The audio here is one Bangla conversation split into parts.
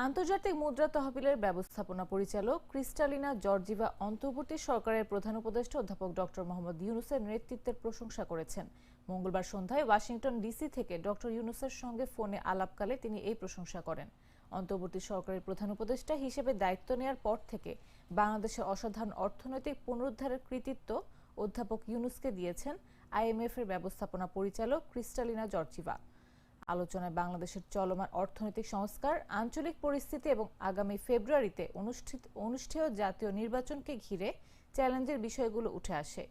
আন্তর্জাতিক মুদ্রা তহবিলের ব্যবস্থাপনা পরিচালক ক্রিস্টালিনা জর্জিভা অন্তর্বর্তী সরকারের প্রধান উপদেষ্টা অধ্যাপক ডক্টর মোহাম্মদ ইউনূসের নেতৃত্বের প্রশংসা করেছেন। মঙ্গলবার সন্ধ্যায় ওয়াশিংটন ডিসি থেকে ডক্টর ইউনূসের সঙ্গে ফোনে আলাপকালে তিনি এই প্রশংসা করেন। অন্তর্বর্তী সরকারের প্রধান উপদেষ্টা হিসেবে দায়িত্ব নেয়ার পর থেকে বাংলাদেশের অসাধারণ অর্থনৈতিক পুনরুদ্ধারের কৃতিত্ব অধ্যাপক ইউনূসকে দিয়েছেন আইএমএফ এর ব্যবস্থাপনা পরিচালক ক্রিস্টালিনা জর্জিভা। আলোচনায় বাংলাদেশের চলমান অর্থনৈতিক সংস্কার, আঞ্চলিক পরিস্থিতি এবং আগামী ফেব্রুয়ারিতে অনুষ্ঠেয় জাতীয় নির্বাচনকে ঘিরে চ্যালেঞ্জের বিষয়গুলো উঠে আসে।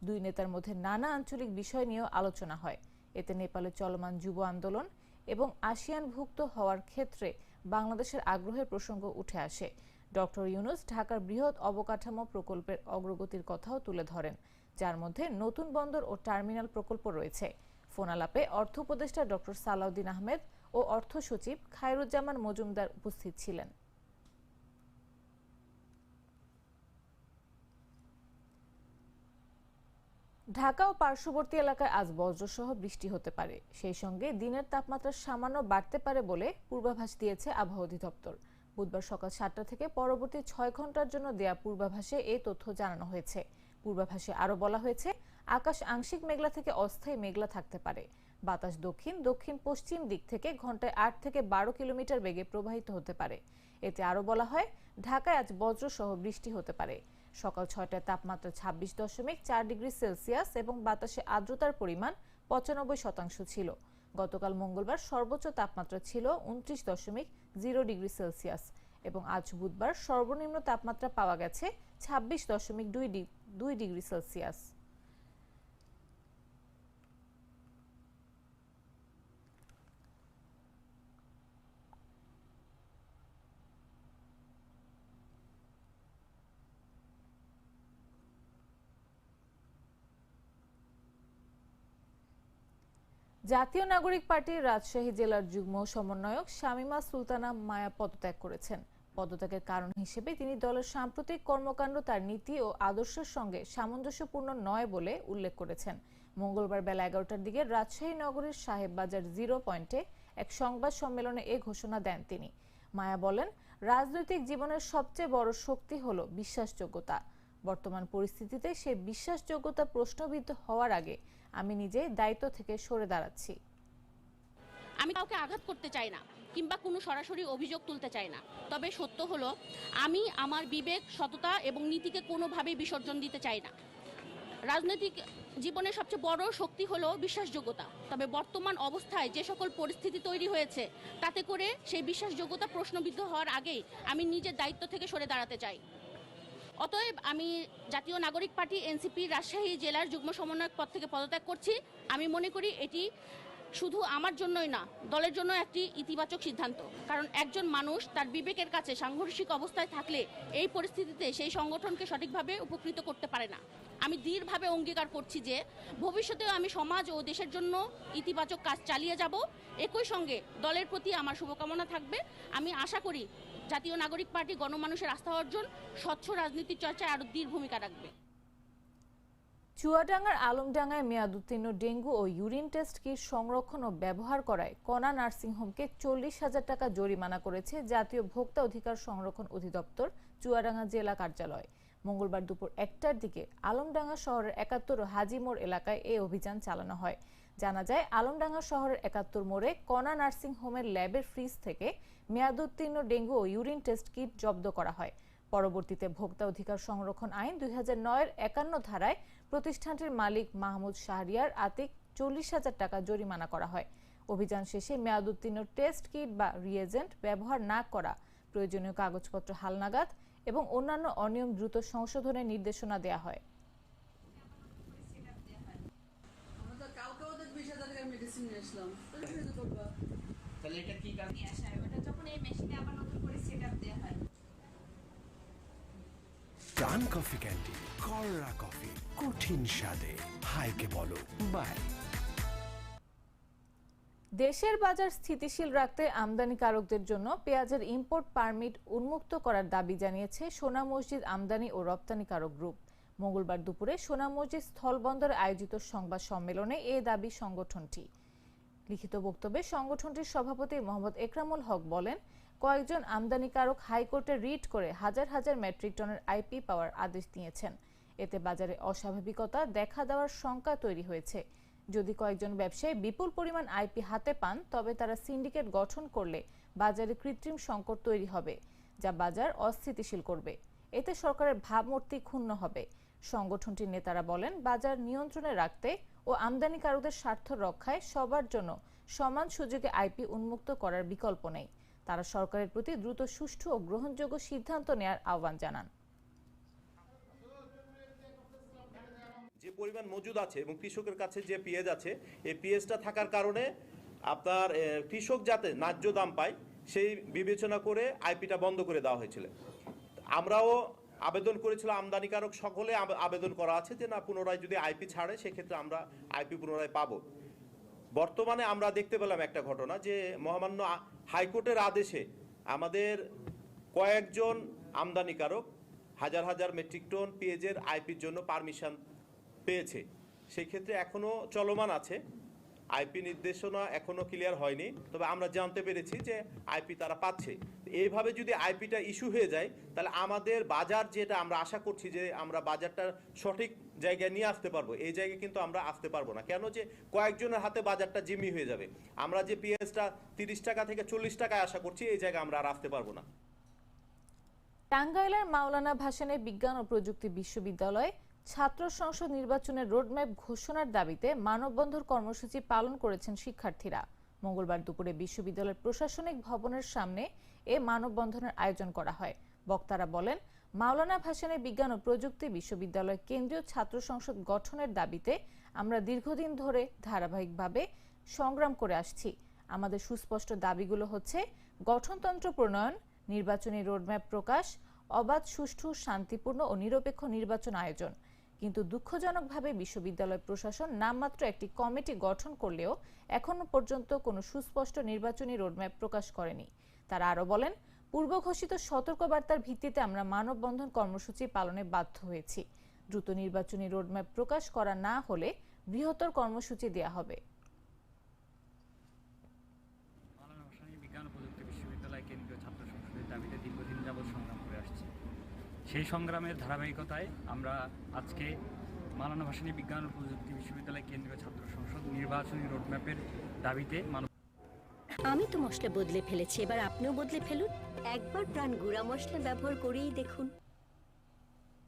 দুই নেতার মধ্যে নানা আঞ্চলিক বিষয় নিয়েও আলোচনা হয়। এতে নেপালের চলমান যুব আন্দোলন এবং আসিয়ানভুক্ত হওয়ার ক্ষেত্রে বাংলাদেশের আগ্রহের প্রসঙ্গ উঠে আসে। ডক্টর ইউনূস ঢাকার বৃহৎ অবকাঠামো প্রকল্পের অগ্রগতির কথাও তুলে ধরেন, যার মধ্যে নতুন বন্দর ও টার্মিনাল প্রকল্প রয়েছে। ফোন আলাপে অর্থ উপদেষ্টা ডক্টর সালাউদ্দিন আহমেদ ও অর্থ সচিব খায়রুজ্জামান মজুমদার উপস্থিত ছিলেন। ঢাকা ও পার্শ্ববর্তী এলাকায় আজ বজ্রসহ বৃষ্টি হতে পারে, সেই সঙ্গে দিনের তাপমাত্রা সামান্য বাড়তে পারে বলে পূর্বাভাস দিয়েছে আবহাওয়া অধিদপ্তর। বুধবার সকাল 7টা থেকে পরবর্তী 6 ঘন্টার জন্য দেয়া পূর্বাভাসে এই তথ্য জানানো হয়েছে। পূর্বাভাসে আরও বলা হয়েছে, আকাশ আংশিক মেঘলা থেকে অস্থায়ী মেঘলা থাকতে পারে। বাতাস দক্ষিণ দক্ষিণ পশ্চিম দিক থেকে ঘন্টায় 8 থেকে 12 কিলোমিটার বেগে প্রবাহিত হতে পারে। এতে আরও বলা হয়, ঢাকায় আজ বজ্রসহ বৃষ্টি হতে পারে। সকাল 6টায় তাপমাত্রা 26.4 ডিগ্রি সেলসিয়াস এবং বাতাসে আর্দ্রতার পরিমাণ 95% ছিল। গতকাল মঙ্গলবার সর্বোচ্চ তাপমাত্রা ছিল 29.0 ডিগ্রি সেলসিয়াস এবং আজ বুধবার সর্বনিম্ন তাপমাত্রা পাওয়া গেছে 26.2 ডিগ্রি সেলসিয়াস। জাতীয় নাগরিক পার্টির রাজশাহী জেলার যুগ্ম সমন্বয়ক শামীমা সুলতানা মায়া পদত্যাগ করেছেন। পদত্যাগের কারণ হিসেবে তিনি দলের সাম্প্রতিক কর্মকাণ্ড তার নীতি ও আদর্শের সঙ্গে সামঞ্জস্যপূর্ণ নয় বলে উল্লেখ করেছেন। মঙ্গলবার বেলা 11টার দিকে রাজশাহী নগরীর সাহেববাজার 0 পয়েন্টে এক সংবাদ সম্মেলনে এ ঘোষণা দেন তিনি। মায়া বলেন, রাজনৈতিক জীবনের সবচেয়ে বড় শক্তি হলো বিশ্বাসযোগ্যতা। বর্তমান পরিস্থিতিতে সেই বিশ্বাসযোগ্যতা প্রশ্নবিদ্ধ হওয়ার আগে আমি নিজে দায়িত্ব থেকে সরে দাঁড়াচ্ছি। আমি কাউকে আঘাত করতে চাই না কিংবা কোনো সরাসরি অভিযোগ তুলতে চাই না, তবে সত্য হলো আমি আমার বিবেক, সততা এবং নীতিকে কোনোভাবেই বিসর্জন দিতে চাই না। রাজনৈতিক জীবনের সবচেয়ে বড় শক্তি হলো বিশ্বাসযোগ্যতা, তবে বর্তমান অবস্থায় যে সকল পরিস্থিতি তৈরি হয়েছে তাতে করে সেই বিশ্বাসযোগ্যতা প্রশ্নবিদ্ধ হওয়ার আগেই আমি নিজের দায়িত্ব থেকে সরে দাঁড়াতে চাই। অতএব আমি জাতীয় নাগরিক পার্টি এনসিপি রাজশাহী জেলার যুগ্ম সমন্বয়ক পদ থেকে পদত্যাগ করছি। আমি মনে করি এটি শুধু আমার জন্যই না, দলের জন্য একটি ইতিবাচক সিদ্ধান্ত। কারণ একজন মানুষ তার বিবেকের কাছে সাংঘর্ষিক অবস্থায় থাকলে এই পরিস্থিতিতে সেই সংগঠনকে সঠিকভাবে উপকৃত করতে পারে না। আমি দৃঢ়ভাবে অঙ্গীকার করছি যে ভবিষ্যতেও আমি সমাজ ও দেশের জন্য ইতিবাচক কাজ চালিয়ে যাব। একই সঙ্গে দলের প্রতি আমার শুভকামনা থাকবে। আমি আশা করি জাতীয় নাগরিক পার্টি গণমানুষের আস্থা অর্জন, স্বচ্ছ রাজনীতির চর্চায় আরো দৃঢ় ভূমিকা রাখবে। চুয়াডাঙ্গার আলমডাঙ্গায় মেয়াদোত্তীর্ণ ডেঙ্গু ও ইউরিন টেস্ট কিট সংরক্ষণ ও ব্যবহার করায় কণা নার্সিংহোমকে 40,000 টাকা জরিমানা করেছে জাতীয় ভোক্তা অধিকার সংরক্ষণ অধিদপ্তর চুয়াডাঙ্গা জেলা কার্যালয়। মঙ্গলবার দুপুর 1টার দিকে আলমডাঙ্গা শহরের 71 ও হাজিমোড় এলাকায় এই অভিযান চালানো হয়। জানা যায়, আলমডাঙ্গা শহরের 71 মোড়ে কণা নার্সিংহোমের ল্যাবের ফ্রিজ থেকে মেয়াদোত্তীর্ণ ডেঙ্গু ও ইউরিন টেস্ট কিট জব্দ করা হয়। পরবর্তীতে ভোক্তা অধিকার সংরক্ষণ আইন 2009-এর 51 ধারায় প্রতিষ্ঠানটির মালিক মাহমুদ শাহরিয়ার আতিক 40,000 টাকা জরিমানা করা হয়। অভিযান শেষে মেয়াদোত্তীর্ণ টেস্ট কিট বা রিয়েজেন্ট ব্যবহার না করা, প্রয়োজনীয় কাগজপত্র হালনাগাদ এবং অন্যান্য অনিয়ম দ্রুত সংশোধনের নির্দেশনা দেওয়া হয়। ডান কফি ক্যান্ডি, কররা কফি, কঠিন স্বাদে, হাইকে বলো বাই। দেশের বাজার স্থিতিশীল রাখতে আমদানিকারকদের জন্য পেঁয়াজের ইম্পোর্ট পারমিট উন্মুক্ত করার দাবি জানিয়েছে সোনা মসজিদ আমদানি ও রপ্তানিকারক গ্রুপ। মঙ্গলবার দুপুরে সোনা মসজিদ স্থলবন্দরে আয়োজিত সংবাদ সম্মেলনে এ দাবি সংগঠনটি। লিখিত বক্তব্যে সংগঠনটির সভাপতি মোহাম্মদ একরামুল হক বলেন, কয়েকজন আমদানিকারক হাইকোর্টে রিট করে হাজার হাজার মেট্রিক টনের আইপি পাওয়ার আদেশ দিয়েছেন। এতে বাজারে অস্বাভাবিকতা দেখা দেওয়ার শঙ্কা তৈরি হয়েছে। যদি কয়েকজন ব্যবসায়ী বিপুল পরিমাণ আইপি হাতে পান, তবে তারা সিন্ডিকেট গঠন করলে বাজারে কৃত্রিম সংকট তৈরি হবে, যা বাজার অস্থিতিশীল করবে। এতে সরকারের ভাবমূর্তি ক্ষুণ্ণ হবে। সংগঠনটির নেতারা বলেন, বাজার নিয়ন্ত্রণে রাখতে ও আমদানিকারকদের স্বার্থ রক্ষায় সবার জন্য সমান সুযোগে আইপি উন্মুক্ত করার বিকল্প নেই। তারা সরকারের প্রতি দ্রুত সুষ্ঠু ও গ্রহণযোগ্য সিদ্ধান্ত নেওয়ার আহ্বান জানান। যে পরিমাণ মজুদ আছে এবং কৃষকের কাছে যে পেঁয়াজ আছে, এই পেঁয়াজটা থাকার কারণে আপনার কৃষক যাতে ন্যায্য দাম পায় সেই বিবেচনা করে আইপিটা বন্ধ করে দেওয়া হয়েছিল। আমরাও আবেদন করেছিলাম, আমদানিকারক সকলে আবেদন করা আছে যে না, পুনরায় যদি আইপি ছাড়ে সেক্ষেত্রে আমরা আইপি পুনরায় পাবো। বর্তমানে আমরা দেখতে পেলাম একটা ঘটনা যে মহামান্য হাইকোর্টের আদেশে আমাদের কয়েকজন আমদানিকারক হাজার হাজার মেট্রিক টন পেঁয়াজের আইপির জন্য পারমিশন পেয়েছে। সেই ক্ষেত্রে এখনো চলমান আছে, আইপি নির্দেশনা এখনো ক্লিয়ার হয়নি, তবে আমরা জানতে পেরেছি যে আইপি তারা পাচ্ছে। এইভাবে যদি আইপিটা ইস্যু হয়ে যায়, তাহলে আমাদের বাজার যেটা আমরা আশা করছি যে আমরা বাজারটা সঠিক জায়গায় নিয়ে আসতে পারবো, এই জায়গায় কিন্তু আমরা আসতে পারবো না। কেন যে কয়েকজনের হাতে বাজারটা জিম্মি হয়ে যাবে। আমরা যে পেঁয়াজটা 30 টাকা থেকে 40 টাকায় আশা করছি, এই জায়গায় আমরা আর আসতে পারবো না। টাঙ্গাইলের মাওলানা ভাসানী বিজ্ঞান ও প্রযুক্তি বিশ্ববিদ্যালয়ে ছাত্র সংসদ নির্বাচনের রোডম্যাপ ঘোষণার দাবিতে মানববন্ধন কর্মসূচি পালন করেছেন শিক্ষার্থীরা। মঙ্গলবার দুপুরে বিশ্ববিদ্যালয়ের প্রশাসনিক ভবনের সামনে এ মানববন্ধনের আয়োজন করা হয়। বক্তারা বলেন, মাওলানা ভাসানী বিজ্ঞান ও প্রযুক্তি বিশ্ববিদ্যালয় কেন্দ্রীয় ছাত্র সংসদ গঠনের দাবিতে আমরা দীর্ঘদিন ধরে ধারাবাহিকভাবে সংগ্রাম করে আসছি। আমাদের সুস্পষ্ট দাবিগুলো হচ্ছে গঠনতন্ত্র প্রণয়ন, নির্বাচনী রোডম্যাপ প্রকাশ, অবাধ, সুষ্ঠু, শান্তিপূর্ণ ও নিরপেক্ষ নির্বাচন আয়োজন। কিন্তু দুঃখজনকভাবে বিশ্ববিদ্যালয় প্রশাসন নামমাত্র একটি কমিটি গঠন করলেও এখনো পর্যন্ত কোনো সুস্পষ্ট নির্বাচনী রোডম্যাপ প্রকাশ করেনি। তারা আরও বলেন, পূর্ব ঘোষিত সতর্কবার্তার ভিত্তিতে আমরা মানববন্ধন কর্মসূচি পালনে বাধ্য হয়েছি। দ্রুত নির্বাচনী রোডম্যাপ প্রকাশ করা না হলে বৃহত্তর কর্মসূচি দেওয়া হবে। মাওলানা ভাসানী বিজ্ঞান ও প্রযুক্তি বিশ্ববিদ্যালয় কেন্দ্রীয় ছাত্র সংসদের দাবিতে দীর্ঘদিন যাবৎ সংগ্রাম করে আসছি। সেই সংগ্রামের ধারাবাহিকতায় আমরা আজকে মাওলানা ভাসানী বিজ্ঞান ও প্রযুক্তি বিশ্ববিদ্যালয় কেন্দ্রীয় ছাত্র সংসদ নির্বাচনী রোডম্যাপের দাবিতে আমি তো মশলা বদলে ফেলেছি, এবার আপনিও বদলে ফেলুন। একবার প্রাণ গুঁড়া মশলা ব্যবহার করেই দেখুন।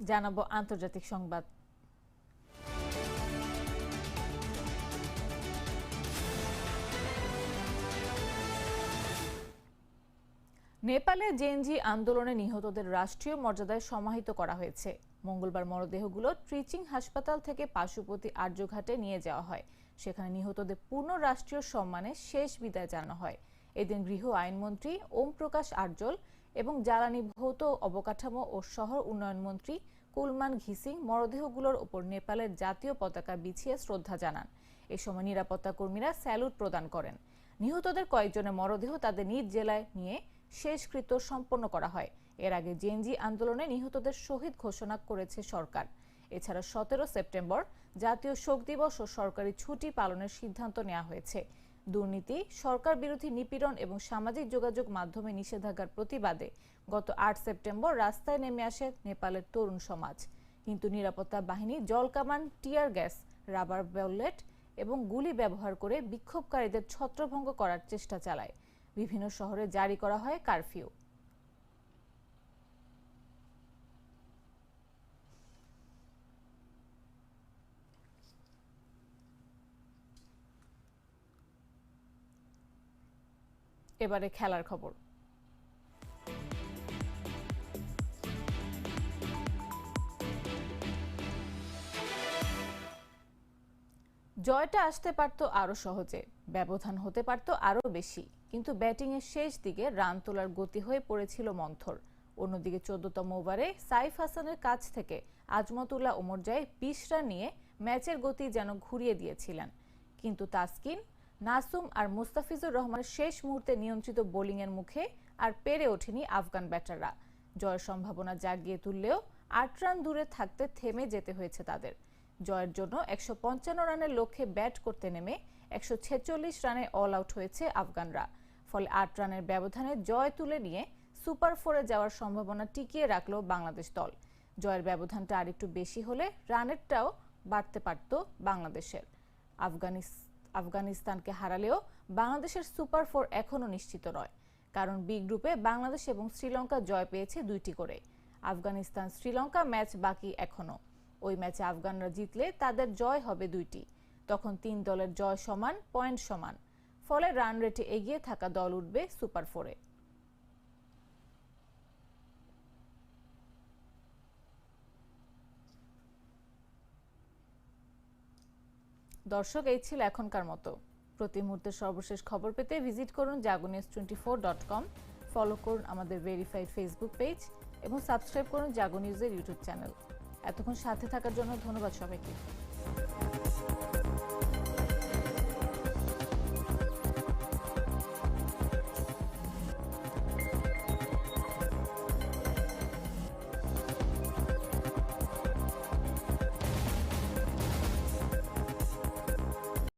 জানাবো আন্তর্জাতিক সংবাদ। নেপালে জেএনজি আন্দোলনে নিহতদের রাষ্ট্রীয় মর্যাদায় সমাহিত করা হয়েছে। মঙ্গলবার মরদেহগুলো ট্রিচিং হাসপাতাল থেকে পাশুপতি আর্যঘাটে নিয়ে যাওয়া হয়। সেখানে নিহতদের পূর্ণ রাষ্ট্রীয় সম্মানে শেষ বিদায় জানানো হয়। এদিন গৃহ আইনমন্ত্রী ওম প্রকাশ আর্জল এবং জ্বালানি, ভৌত অবকাঠামো ও শহর উন্নয়ন মন্ত্রী কুলমান ঘিসিং মরদেহগুলোর উপর নেপালের জাতীয় পতাকা বিছিয়ে শ্রদ্ধা জানান। এ সময় নিরাপত্তা কর্মীরা স্যালুট প্রদান করেন। নিহতদের কয়েকজনের মরদেহ তাদের নিজ জেলায় নিয়ে শেষকৃত্য সম্পন্ন করা হয়। এর আগে জেএনজি আন্দোলনে নিহতদের শহীদ ঘোষণা করেছে সরকার। এছাড়া 17 সেপ্টেম্বর জাতীয় শোক দিবস ও সরকারি ছুটি পালনের সিদ্ধান্ত নেওয়া হয়েছে। দুর্নীতি, সরকার বিরোধী নিপীড়ন এবং সামাজিক যোগাযোগ মাধ্যমে নিষেধাজ্ঞার প্রতিবাদে গত 8 সেপ্টেম্বর রাস্তায় নেমে আসে নেপালের তরুণ সমাজ। কিন্তু নিরাপত্তা বাহিনী জলকামান, টিয়ার গ্যাস, রাবার বুলেট এবং গুলি ব্যবহার করে বিক্ষোভকারীদের ছত্রভঙ্গ করার চেষ্টা চালায়। বিভিন্ন শহরে জারি করা হয় কারফিউ। এবারে খেলার খবর। জয়টা আসতে পারত আরো সহজে, ব্যবধান হতে পারত আরো বেশি, কিন্তু ব্যাটিং এর শেষ দিকে রান তোলার গতি হয়ে পড়েছিল মন্থর। অন্যদিকে 14তম ওভারে সাইফ হাসানের কাছ থেকে আজমতুল্লাহ ওমরজাই 20 রান নিয়ে ম্যাচের গতি যেন ঘুরিয়ে দিয়েছিলেন। কিন্তু তাসকিন, নাসুম আর মুস্তাফিজুর রহমানের শেষ মুহূর্তে নিয়ন্ত্রিত বোলিংয়ের মুখে আর পেরে ওঠেনি আফগান ব্যাটাররা। জয়ের সম্ভাবনা জাগিয়ে তুললেও 8 রান দূরে থাকতে থেমে যেতে হয়েছে তাদের। জয়ের জন্য 155 রানের লক্ষ্যে ব্যাট করতে নেমে 146 রানে অল আউট হয়েছে আফগানরা। ফলে 8 রানের ব্যবধানে জয় তুলে নিয়ে সুপার 4-এ যাওয়ার সম্ভাবনা টিকিয়ে রাখলো বাংলাদেশ দল। জয়ের ব্যবধানটা আরেকটু বেশি হলে রানেরটাও বাড়তে পারত বাংলাদেশের। আফগানিস্তানকে হারালেও বাংলাদেশের সুপার 4 এখনও নিশ্চিত নয়, কারণ বি গ্রুপে বাংলাদেশ এবং শ্রীলঙ্কা জয় পেয়েছে 2টি করে। আফগানিস্তান শ্রীলঙ্কা ম্যাচ বাকি এখনও। ওই ম্যাচে আফগানরা জিতলে তাদের জয় হবে 2টি, তখন 3 দলের জয় সমান, পয়েন্ট সমান, ফলে রান রেটে এগিয়ে থাকা দল উঠবে সুপার 4-এ। দর্শক, এই ছিল এখনকার মতো। প্রতি মুহূর্তের সর্বশেষ খবর পেতে ভিজিট করুন jagonews24.com, ফলো করুন আমাদের ভেরিফাইড ফেসবুক পেজ এবং সাবস্ক্রাইব করুন জাগো নিউজের ইউটিউব চ্যানেল। এতক্ষণ সাথে থাকার জন্য ধন্যবাদ সবাইকে।